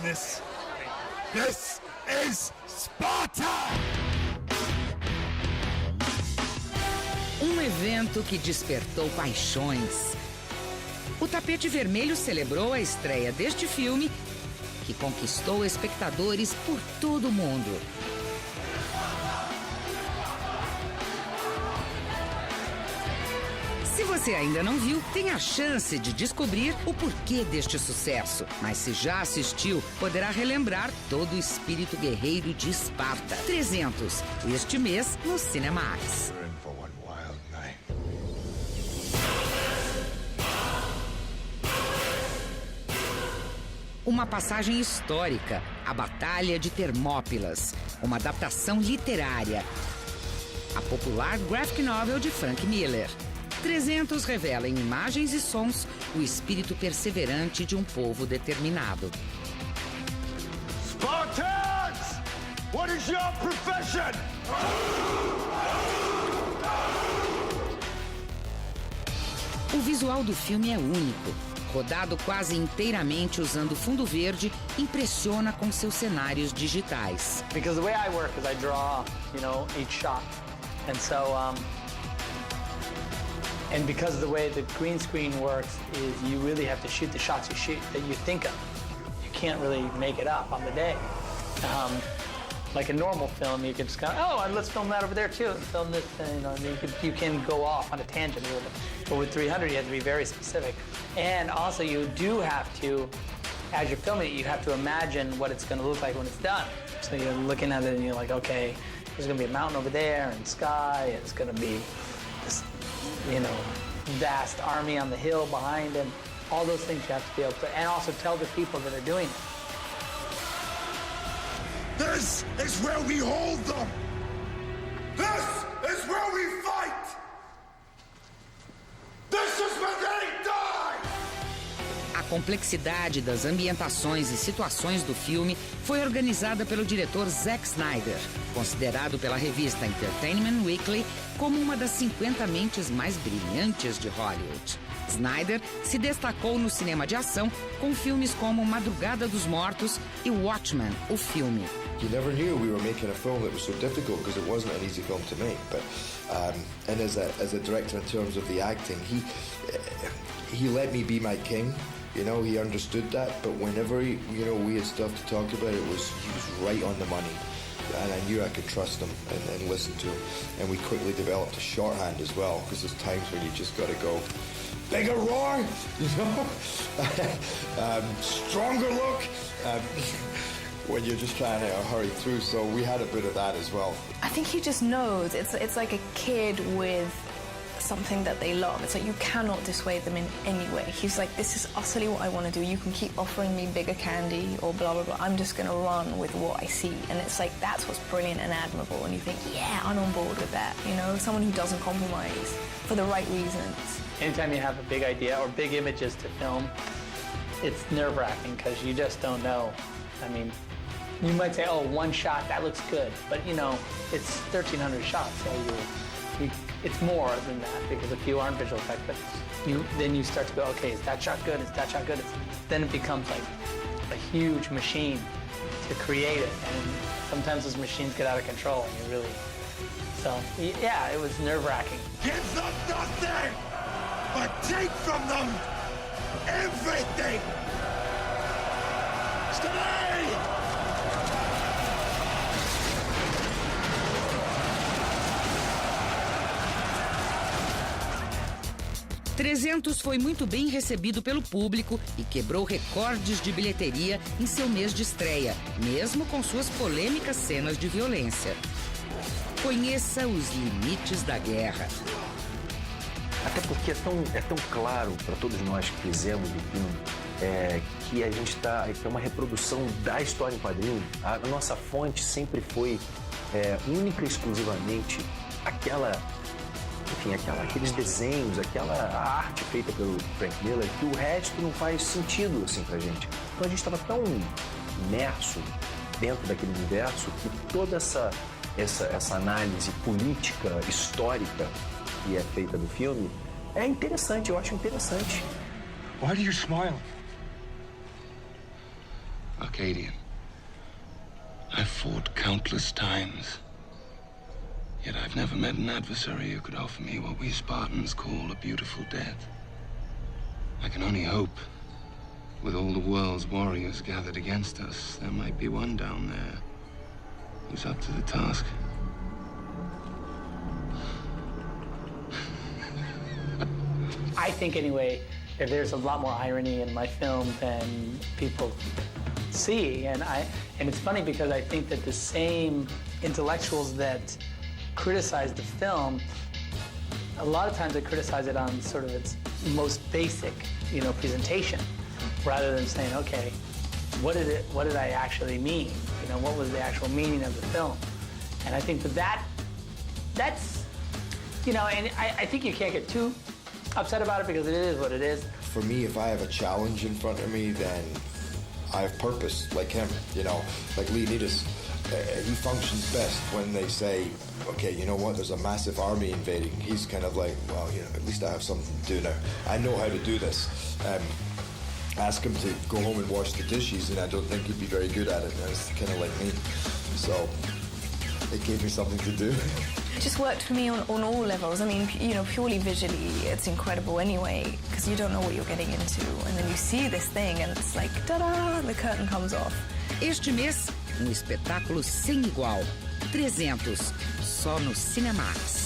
business. This is Sparta! Um evento que despertou paixões. O tapete vermelho celebrou a estreia deste filme, que conquistou espectadores por todo o mundo. Se você ainda não viu, tem a chance de descobrir o porquê deste sucesso. Mas se já assistiu, poderá relembrar todo o espírito guerreiro de Esparta. 300, este mês no Cinemax. Uma passagem histórica, a Batalha de Termópilas, uma adaptação literária. A popular graphic novel de Frank Miller. 300 revela em imagens e sons o espírito perseverante de um povo determinado. Spartans! What is your profession? O visual do filme é único. Rodado quase inteiramente usando fundo verde, impressiona com seus cenários digitais. Because the way I work is I draw, each shot. And so and because the way the green screen works is you really have to shoot the shots that you think of. You can't really make it up on the day. Like a normal film, you can just and let's film that over there too, and film this, you can go off on a tangent a little bit. But with 300, you have to be very specific. And also you do have to, as you're filming it, you have to imagine what it's gonna look like when it's done. So you're looking at it and you're like, okay, there's gonna be a mountain over there and sky, and it's gonna be this, vast army on the hill behind him. All those things you have to be able to, and also tell the people that are doing it. This is where we hold them! This is where we fight! This is where they die! A complexidade das ambientações e situações do filme foi organizada pelo diretor Zack Snyder, considerado pela revista Entertainment Weekly como uma das 50 mentes mais brilhantes de Hollywood. Snyder se destacou no cinema de ação com filmes como Madrugada dos Mortos e Watchmen, o filme. You never knew we were making a film that was so difficult because it wasn't an easy film to make. But and as a director, in terms of the acting, he let me be my king. He understood that. But whenever we had stuff to talk about, he was right on the money, and I knew I could trust him and listen to him. And we quickly developed a shorthand as well, because there's times when you just got to go bigger roar, stronger look. When you're just trying to hurry through, so we had a bit of that as well. I think he just knows. It's like a kid with something that they love. It's like you cannot dissuade them in any way. He's like, this is utterly what I want to do. You can keep offering me bigger candy or blah, blah, blah. I'm just going to run with what I see. And it's like, that's what's brilliant and admirable. And you think, yeah, I'm on board with that. Someone who doesn't compromise for the right reasons. Anytime you have a big idea or big images to film, it's nerve-wracking because you just don't know. I mean, you might say, oh, one shot, that looks good. But, it's 1,300 shots, so it's more than that, because a few aren't visual effects. But then you start to go, okay, is that shot good? Is that shot good? Then it becomes like a huge machine to create it. And sometimes those machines get out of control, and you really... So, yeah, it was nerve-wracking. Give them nothing, but take from them everything! Stay! 300 foi muito bem recebido pelo público e quebrou recordes de bilheteria em seu mês de estreia, mesmo com suas polêmicas cenas de violência. Conheça os limites da guerra. Até porque é tão claro para todos nós que fizemos o filme que a gente que é uma reprodução da história em quadrinho. A nossa fonte sempre foi única e exclusivamente aqueles desenhos, aquela arte feita pelo Frank Miller, que o resto não faz sentido assim pra gente. Então a gente estava tão imerso dentro daquele universo que toda essa análise política, histórica que é feita do filme é interessante, eu acho interessante. Why do you smile? Arcadian. I've fought countless times. Yet I've never met an adversary who could offer me what we Spartans call a beautiful death. I can only hope, with all the world's warriors gathered against us, there might be one down there who's up to the task. I think, anyway, that there's a lot more irony in my film than people see. And it's funny because I think that the same intellectuals that criticize the film, a lot of times they criticize it on sort of its most basic, presentation, rather than saying, okay, what did I actually mean? What was the actual meaning of the film? And I think that's, and I think you can't get too upset about it because it is what it is. For me, if I have a challenge in front of me, then I have purpose, like him, like Leonidas. He functions best when they say, okay, you know what, there's a massive army invading. He's kind of like, well, at least I have something to do now. I know how to do this. Ask him to go home and wash the dishes, and I don't think he'd be very good at it. And it's kind of like me. So it gave me something to do. It just worked for me on all levels. I mean, purely visually, it's incredible anyway, because you don't know what you're getting into. And then you see this thing, and it's like, ta-da, the curtain comes off. Este mês, um espetáculo sem igual. 300, só no Cinemax.